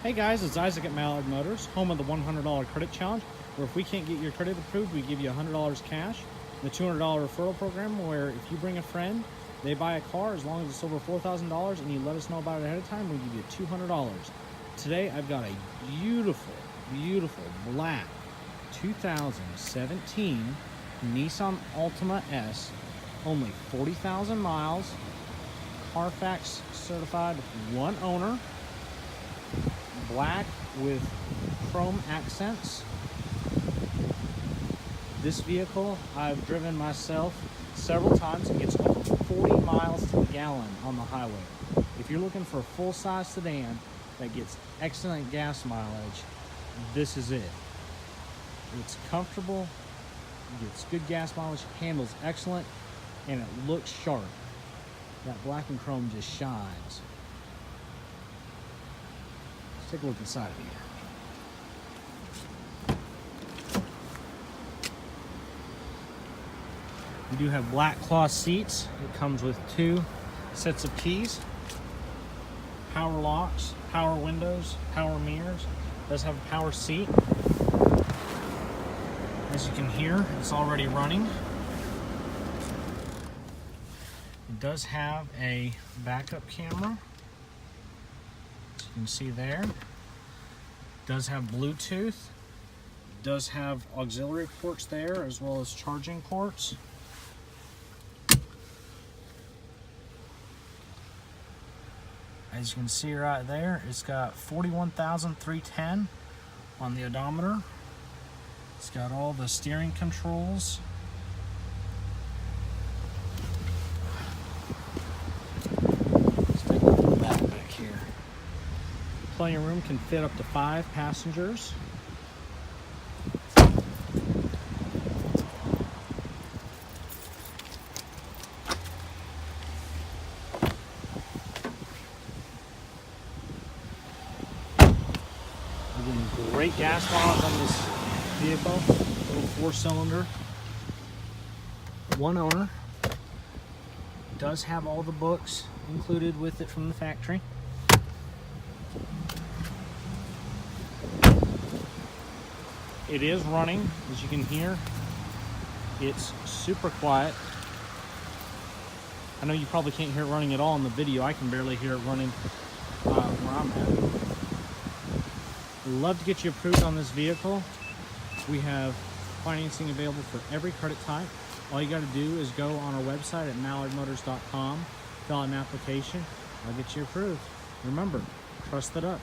Hey guys, it's Isaac at Mallard Motors, home of the $100 credit challenge, where if we can't get your credit approved, we give you $100 cash. The $200 referral program, where if you bring a friend, they buy a car as long as it's over $4,000 and you let us know about it ahead of time, we give you $200. Today I've got a beautiful, beautiful black 2017 Nissan Altima S, only 40,000 miles, Carfax certified, one owner, black with chrome accents. This vehicle I've driven myself several times. It gets over 40 miles to the gallon on the highway. If you're looking for a full-size sedan that gets excellent gas mileage, this is it. It's comfortable, gets good gas mileage, handles excellent, and it looks sharp. That black and chrome just shines. Let's take a look inside of here. We do have black cloth seats. It comes with 2 sets of keys, power locks, power windows, power mirrors. It does have a power seat. As you can hear, it's already running. It does have a backup camera, as you can see there. It does have Bluetooth. It does have auxiliary ports there, as well as charging ports. As you can see right there, it's got 41,310 on the odometer. It's got all the steering controls. Let's take a look at that back here. Plenty of room, can fit up to 5 passengers. We're getting great gas mileage on this vehicle. Little 4-cylinder, one owner. Does have all the books included with it from the factory. It is running, as you can hear. It's super quiet. I know you probably can't hear it running at all in the video. I can barely hear it running where I'm at. I'd love to get you approved on this vehicle. We have financing available for every credit type. All you got to do is go on our website at mallardmotors.com, fill out an application. I'll get you approved. Remember, trust it up.